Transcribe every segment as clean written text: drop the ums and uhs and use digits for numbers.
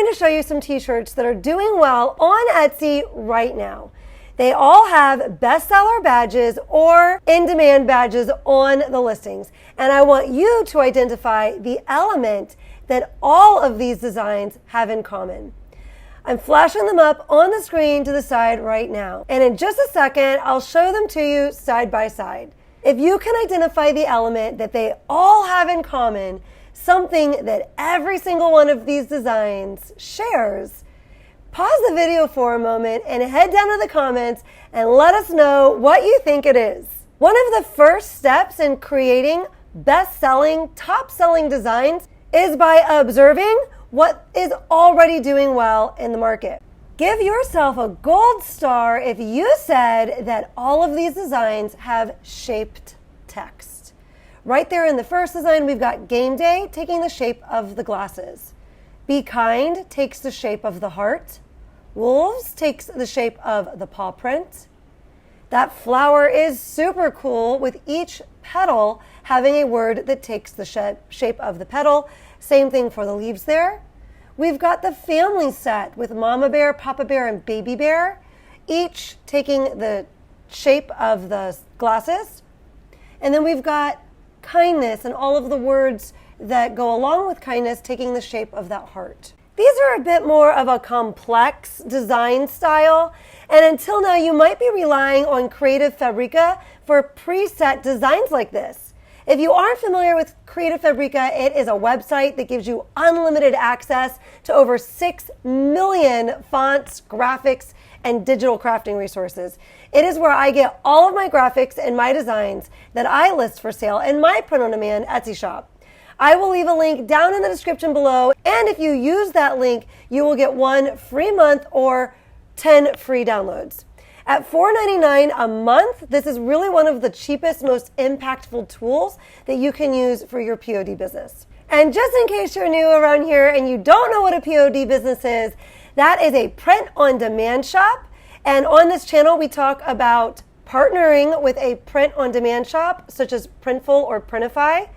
going to show you some t-shirts that are doing well on Etsy right now. They all have bestseller badges or in-demand badges on the listings. And I want you to identify the element that all of these designs have in common. I'm flashing them up on the screen to the side right now. And in just a second, I'll show them to you side by side. If you can identify the element that they all have in common, something that every single one of these designs shares, pause the video for a moment and head down to the comments and let us know what you think it is. One of the first steps in creating best-selling, top-selling designs is by observing what is already doing well in the market. Give yourself a gold star if you said that all of these designs have shaped text. Right there in the first design, we've got Game Day taking the shape of the glasses. Be Kind takes the shape of the heart. Wolves takes the shape of the paw print. That flower is super cool with each petal having a word that takes the shape of the petal. Same thing for the leaves there. We've got the family set with Mama Bear, Papa Bear, and Baby Bear, each taking the shape of the glasses. And then we've got kindness and all of the words that go along with kindness taking the shape of that heart. These are a bit more of a complex design style, and until now you might be relying on Creative Fabrica for preset designs like this. If you aren't familiar with Creative Fabrica, it is a website that gives you unlimited access to over 6 million fonts, graphics, and digital crafting resources. It is where I get all of my graphics and my designs that I list for sale in my print-on-demand Etsy shop. I will leave a link down in the description below, and if you use that link, you will get 1 free month or 10 free downloads. At $4.99 a month, this is really one of the cheapest, most impactful tools that you can use for your POD business. And just in case you're new around here and you don't know what a POD business is, that is a print-on-demand shop. And on this channel, we talk about partnering with a print-on-demand shop, such as Printful or Printify,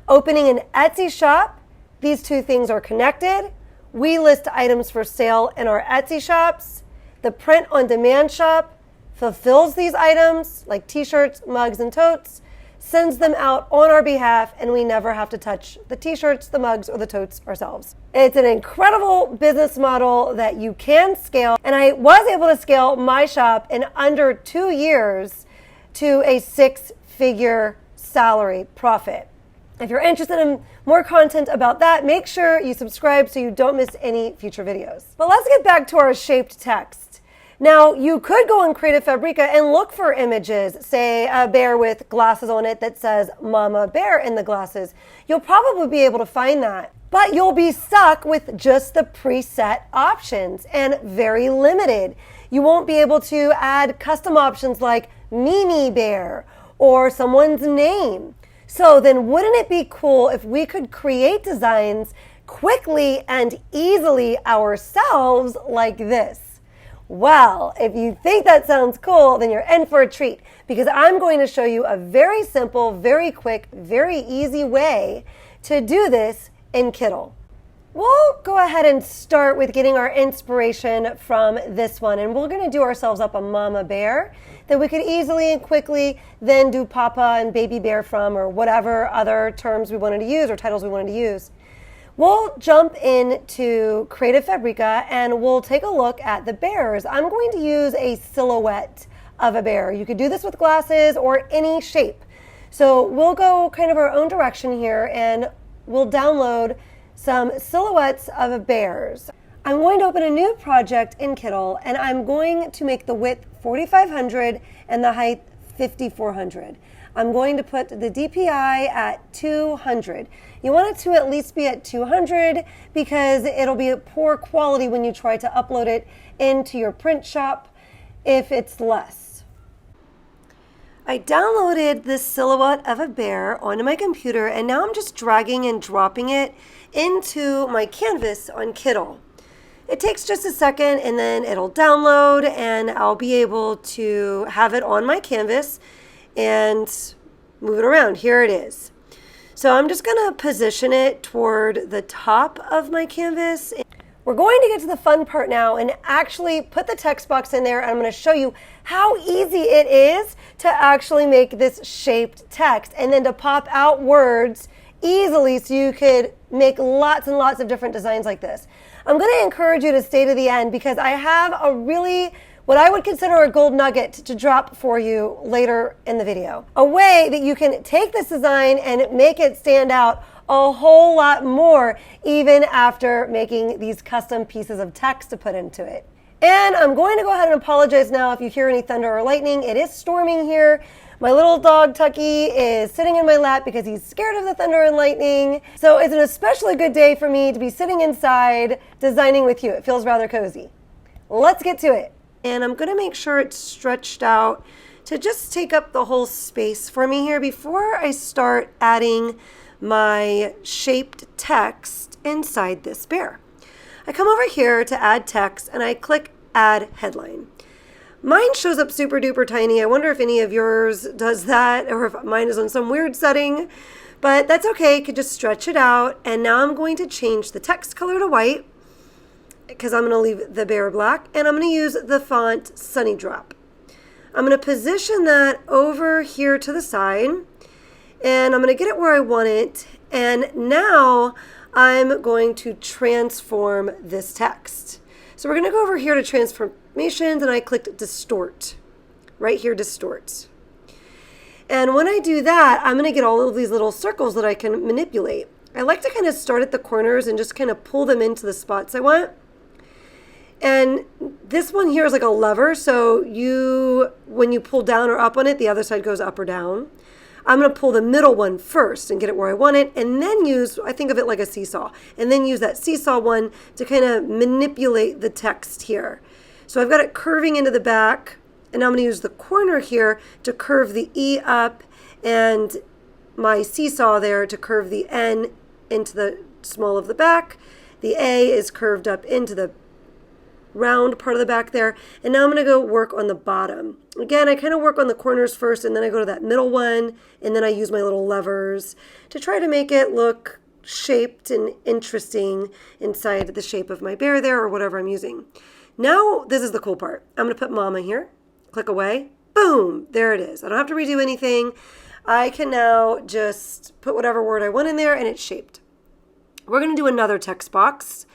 opening an Etsy shop. These two things are connected. We list items for sale in our Etsy shops. The print-on-demand shop fulfills these items, like t-shirts, mugs, and totes, sends them out on our behalf, and we never have to touch the t-shirts, the mugs, or the totes ourselves. It's an incredible business model that you can scale, and I was able to scale my shop in under 2 years to a 6-figure salary profit. If you're interested in more content about that, make sure you subscribe so you don't miss any future videos. But let's get back to our shaped text. Now, you could go on Creative Fabrica and look for images, say a bear with glasses on it that says Mama Bear in the glasses. You'll probably be able to find that. But you'll be stuck with just the preset options and very limited. You won't be able to add custom options like Mimi Bear or someone's name. So then wouldn't it be cool if we could create designs quickly and easily ourselves like this? Well, if you think that sounds cool, then you're in for a treat because I'm going to show you a very simple, very quick, very easy way to do this in Kittl. We'll go ahead and start with getting our inspiration from this one, and we're going to do ourselves up a Mama Bear that we could easily and quickly then do Papa and Baby Bear from, or whatever other terms we wanted to use or titles we wanted to use. We'll jump into Creative Fabrica and we'll take a look at the bears. I'm going to use a silhouette of a bear. You could do this with glasses or any shape. So we'll go kind of our own direction here and we'll download some silhouettes of bears. I'm going to open a new project in Kittl and I'm going to make the width 4,500 and the height 5,400. I'm going to put the DPI at 200. You want it to at least be at 200 because it'll be a poor quality when you try to upload it into your print shop if it's less. I downloaded this silhouette of a bear onto my computer and now I'm just dragging and dropping it into my canvas on Kittl. It takes just a second and then it'll download and I'll be able to have it on my canvas and move it around. Here it is. So I'm just going to position it toward the top of my canvas. We're going to get to the fun part now and actually put the text box in there, and I'm going to show you how easy it is to actually make this shaped text and then to pop out words easily so you could make lots and lots of different designs like this. I'm going to encourage you to stay to the end because I have a really, what I would consider a gold nugget to drop for you later in the video. A way that you can take this design and make it stand out a whole lot more even after making these custom pieces of text to put into it. And I'm going to go ahead and apologize now if you hear any thunder or lightning. It is storming here. My little dog Tucky is sitting in my lap because he's scared of the thunder and lightning. So it's an especially good day for me to be sitting inside designing with you. It feels rather cozy. Let's get to it. And I'm going to make sure it's stretched out to just take up the whole space for me here before I start adding my shaped text inside this bear. I come over here to add text and I click add headline. Mine shows up super duper tiny. I wonder if any of yours does that or if mine is on some weird setting, but that's okay. You could just stretch it out. And now I'm going to change the text color to white because I'm going to leave the bear black, and I'm going to use the font Sunny Drop. I'm going to position that over here to the side, and I'm going to get it where I want it. And now I'm going to transform this text. So we're going to go over here to transformations, and I clicked distort. Right here, distort. And when I do that, I'm going to get all of these little circles that I can manipulate. I like to kind of start at the corners and just kind of pull them into the spots I want. And this one here is like a lever, so when you pull down or up on it, the other side goes up or down. I'm going to pull the middle one first and get it where I want it, and then I think of it like a seesaw, and then use that seesaw one to kind of manipulate the text here. So I've got it curving into the back, and I'm going to use the corner here to curve the E up, and my seesaw there to curve the N into the small of the back. The A is curved up into the round part of the back there. And now I'm going to go work on the bottom. Again, I kind of work on the corners first, and then I go to that middle one, and then I use my little levers to try to make it look shaped and interesting inside the shape of my bear there or whatever I'm using. Now, this is the cool part. I'm going to put Mama here, click away, boom, there it is. I don't have to redo anything. I can now just put whatever word I want in there, and it's shaped. We're going to do another text box.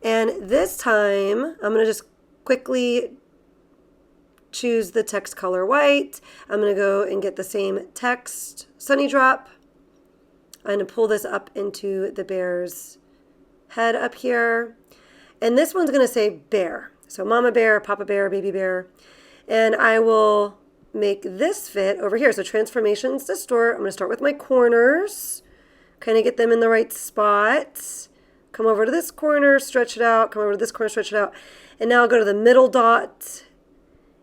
And this time, I'm going to just quickly choose the text color white. I'm going to go and get the same text, Sunny Drop. I'm going to pull this up into the bear's head up here. And this one's going to say bear. So Mama Bear, Papa Bear, Baby Bear. And I will make this fit over here. So transformations, distort. I'm going to start with my corners, kind of get them in the right spots. Come over to this corner, stretch it out, come over to this corner, stretch it out. And now I'll go to the middle dot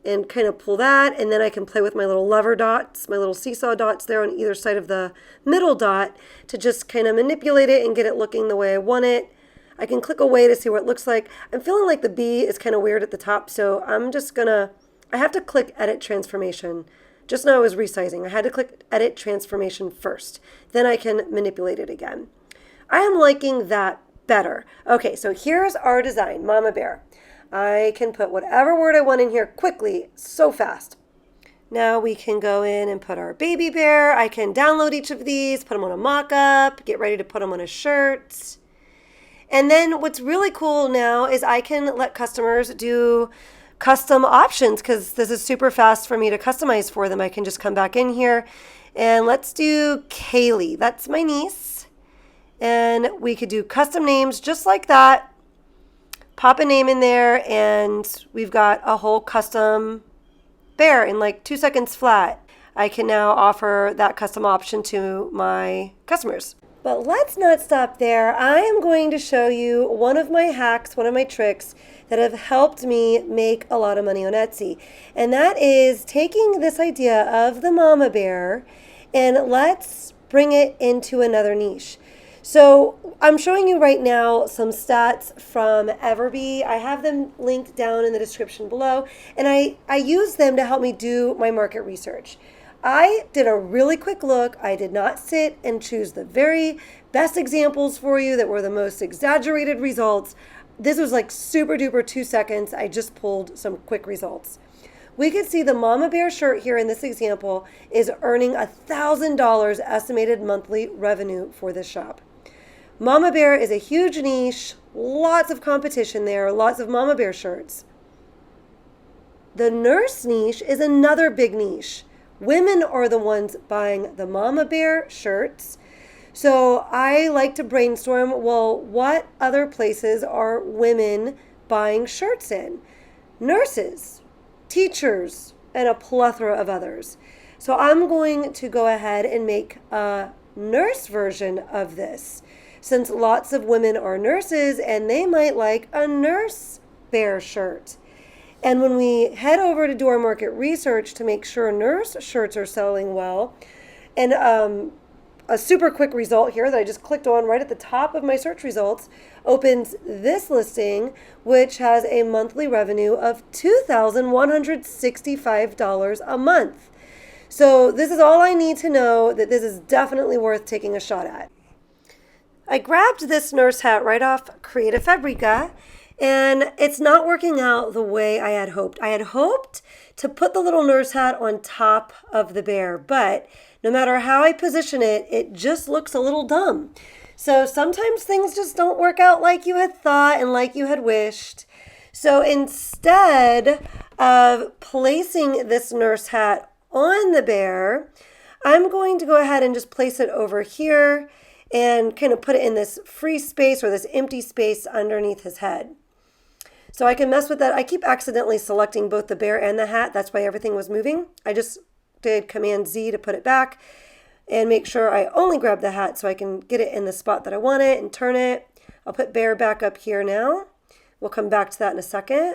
and kind of pull that, and then I can play with my little lever dots, my little seesaw dots there on either side of the middle dot to just kind of manipulate it and get it looking the way I want it. I can click away to see what it looks like. I'm feeling like the B is kind of weird at the top, so I'm just gonna, I have to click Edit Transformation. Just now I was resizing. I had to click Edit Transformation first. Then I can manipulate it again. I am liking that better. Okay, so here's our design, Mama Bear. I can put whatever word I want in here quickly, so fast. Now we can go in and put our Baby Bear. I can download each of these, put them on a mock-up, get ready to put them on a shirt. And then what's really cool now is I can let customers do custom options because this is super fast for me to customize for them. I can just come back in here and let's do Kaylee. That's my niece. And we could do custom names just like that. Pop a name in there, and we've got a whole custom bear in like 2 seconds flat. I can now offer that custom option to my customers. But let's not stop there. I am going to show you one of my hacks, one of my tricks that have helped me make a lot of money on Etsy. And that is taking this idea of the Mama Bear and let's bring it into another niche. So I'm showing you right now some stats from Everbee. I have them linked down in the description below, and I use them to help me do my market research. I did a really quick look. I did not sit and choose the very best examples for you that were the most exaggerated results. This was like super duper 2 seconds. I just pulled some quick results. We could see the Mama Bear shirt here in this example is earning $1,000 estimated monthly revenue for this shop. Mama Bear is a huge niche, lots of competition there, lots of Mama Bear shirts. The nurse niche is another big niche. Women are the ones buying the Mama Bear shirts. So I like to brainstorm, well, what other places are women buying shirts in? Nurses, teachers, and a plethora of others. So I'm going to go ahead and make a nurse version of this, since lots of women are nurses and they might like a nurse bear shirt. And when we head over to do our market research to make sure nurse shirts are selling well, and a super quick result here that I just clicked on right at the top of my search results opens this listing, which has a monthly revenue of $2,165 a month. So this is all I need to know that this is definitely worth taking a shot at. I grabbed this nurse hat right off Creative Fabrica, and it's not working out the way I had hoped. I had hoped to put the little nurse hat on top of the bear, but no matter how I position it, it just looks a little dumb. So sometimes things just don't work out like you had thought and like you had wished. So instead of placing this nurse hat on the bear, I'm going to go ahead and just place it over here and kind of put it in this free space or this empty space underneath his head. So I can mess with that. I keep accidentally selecting both the bear and the hat. That's why everything was moving. I just did Command Z to put it back and make sure I only grab the hat so I can get it in the spot that I want it and turn it. I'll put bear back up here now. We'll come back to that in a second.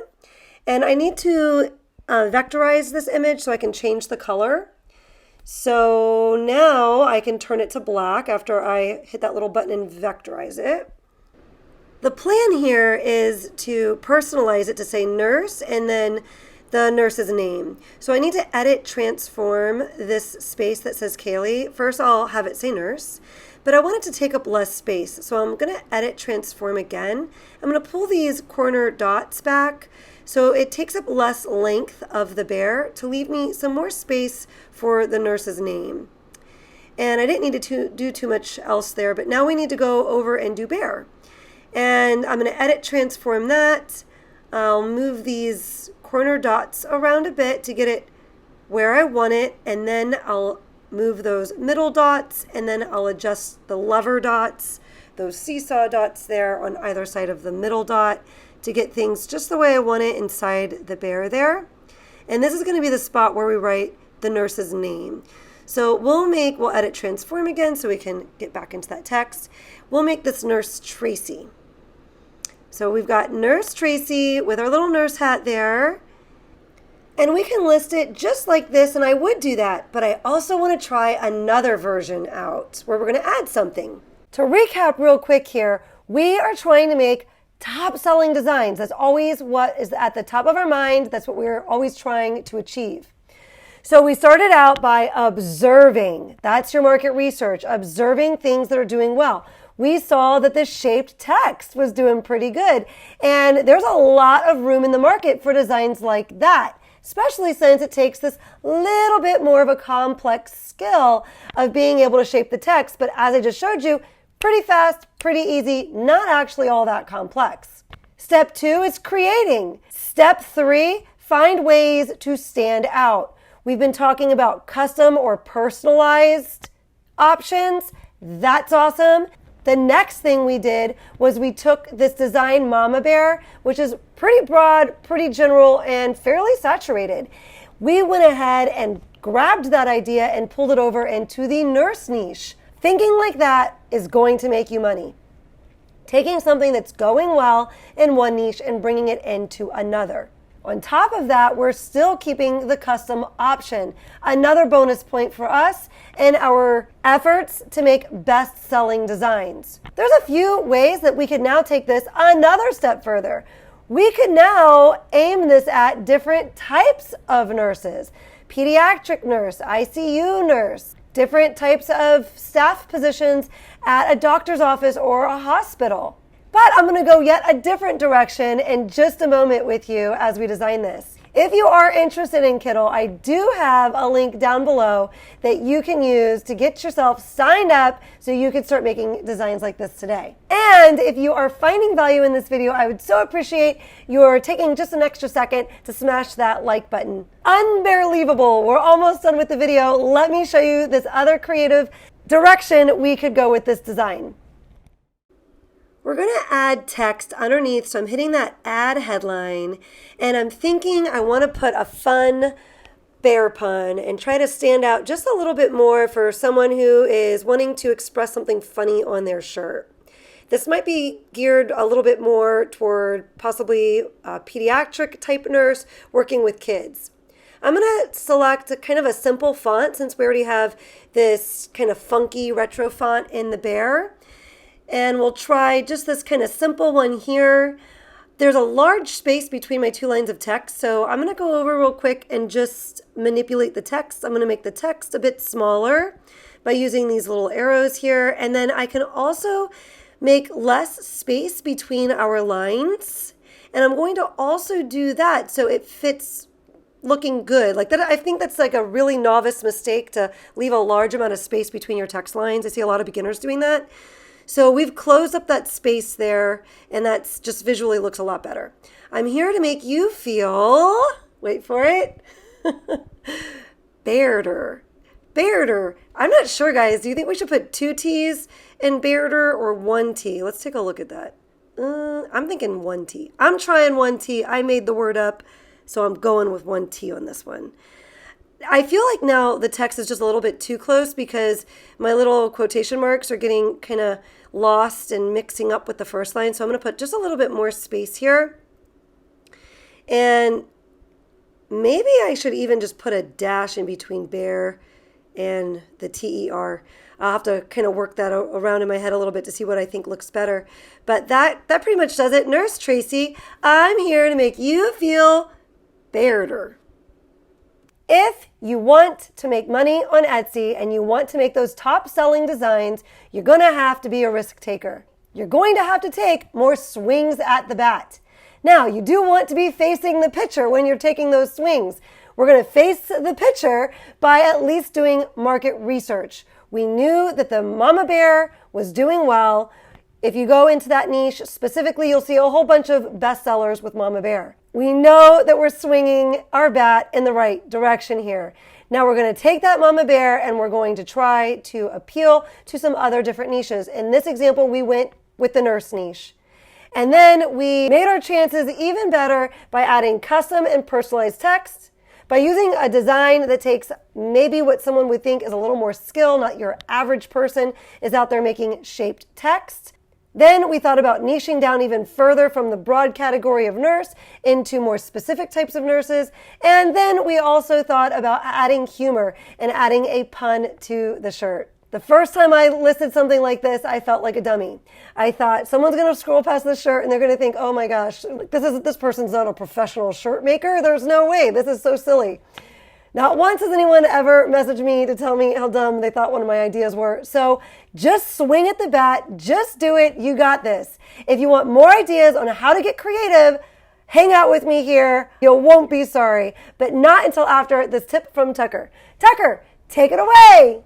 And I need to vectorize this image so I can change the color. So now I can turn it to black after I hit that little button and vectorize it. The plan here is to personalize it to say nurse and then the nurse's name. So I need to edit transform this space that says Kaylee. First I'll have it say nurse, but I want it to take up less space. So I'm going to edit transform again. I'm going to pull these corner dots back so it takes up less length of the bear to leave me some more space for the nurse's name. And I didn't need to do too much else there, but now we need to go over and do bear. And I'm going to edit transform that. I'll move these corner dots around a bit to get it where I want it, and then I'll move those middle dots, and then I'll adjust the lever dots, those seesaw dots there on either side of the middle dot to get things just the way I want it inside the bear there. And this is going to be the spot where we write the nurse's name. So we'll edit transform again so we can get back into that text. We'll make this Nurse Tracy. So we've got Nurse Tracy with our little nurse hat there. And we can list it just like this, and I would do that, but I also want to try another version out where we're going to add something. To recap real quick here, we are trying to make top selling designs. That's always what is at the top of our mind. That's what we're always trying to achieve. So we started out by observing. That's your market research, observing things that are doing well. We saw that the shaped text was doing pretty good. And there's a lot of room in the market for designs like that, especially since it takes this little bit more of a complex skill of being able to shape the text. But as I just showed you, pretty fast, pretty easy, not actually all that complex. Step 2 is creating. Step 3, find ways to stand out. We've been talking about custom or personalized options. That's awesome. The next thing we did was we took this design Mama Bear, which is pretty broad, pretty general, and fairly saturated. We went ahead and grabbed that idea and pulled it over into the nurse niche. Thinking like that is going to make you money. Taking something that's going well in one niche and bringing it into another. On top of that, we're still keeping the custom option. Another bonus point for us in our efforts to make best-selling designs. There's a few ways that we could now take this another step further. We could now aim this at different types of nurses. Pediatric nurse, ICU nurse, different types of staff positions at a doctor's office or a hospital. But I'm going to go yet a different direction in just a moment with you as we design this. If you are interested in Kittl, I do have a link down below that you can use to get yourself signed up so you can start making designs like this today. And if you are finding value in this video, I would so appreciate your taking just an extra second to smash that like button. Unbelievable, we're almost done with the video. Let me show you this other creative direction we could go with this design. We're going to add text underneath, so I'm hitting that add headline, and I'm thinking I want to put a fun bear pun and try to stand out just a little bit more for someone who is wanting to express something funny on their shirt. This might be geared a little bit more toward possibly a pediatric type nurse working with kids. I'm going to select a kind of a simple font since we already have this kind of funky retro font in the bear. And we'll try just this kind of simple one here. There's a large space between my two lines of text, so I'm going to go over real quick and just manipulate the text. I'm going to make the text a bit smaller by using these little arrows here. And then I can also make less space between our lines. And I'm going to also do that so it fits looking good. Like that, I think that's like a really novice mistake to leave a large amount of space between your text lines. I see a lot of beginners doing that. So we've closed up that space there, and that's just visually looks a lot better. I'm here to make you feel, wait for it, Bearder. Bearder. I'm not sure, guys. Do you think we should put 2 T's in Bearder or 1 T? Let's take a look at that. I'm thinking 1 T. I'm trying 1 T. I made the word up, so I'm going with 1 T on this one. I feel like now the text is just a little bit too close because my little quotation marks are getting kind of lost and mixing up with the first line. So I'm going to put just a little bit more space here. And maybe I should even just put a dash in between bear and the TER. I'll have to kind of work that around in my head a little bit to see what I think looks better. But that pretty much does it. Nurse Tracy, I'm here to make you feel bearder. If you want to make money on Etsy and you want to make those top selling designs, you're going to have to be a risk taker. You're going to have to take more swings at the bat. Now, you do want to be facing the pitcher when you're taking those swings. We're going to face the pitcher by at least doing market research. We knew that the mama bear was doing well. If you go into that niche specifically, you'll see a whole bunch of bestsellers with mama bear. We know that we're swinging our bat in the right direction here. Now we're going to take that mama bear and we're going to try to appeal to some other different niches. In this example, we went with the nurse niche. And then we made our chances even better by adding custom and personalized text, by using a design that takes maybe what someone would think is a little more skill, not your average person is out there making shaped text. Then we thought about niching down even further from the broad category of nurse into more specific types of nurses. And then we also thought about adding humor and adding a pun to the shirt. The first time I listed something like this, I felt like a dummy. I thought someone's going to scroll past the shirt and they're going to think, oh my gosh, this person's not a professional shirt maker. There's no way. This is so silly. Not once has anyone ever messaged me to tell me how dumb they thought one of my ideas were. So just swing at the bat. Just do it. You got this. If you want more ideas on how to get creative, hang out with me here. You won't be sorry. But not until after this tip from Tucker. Tucker, take it away.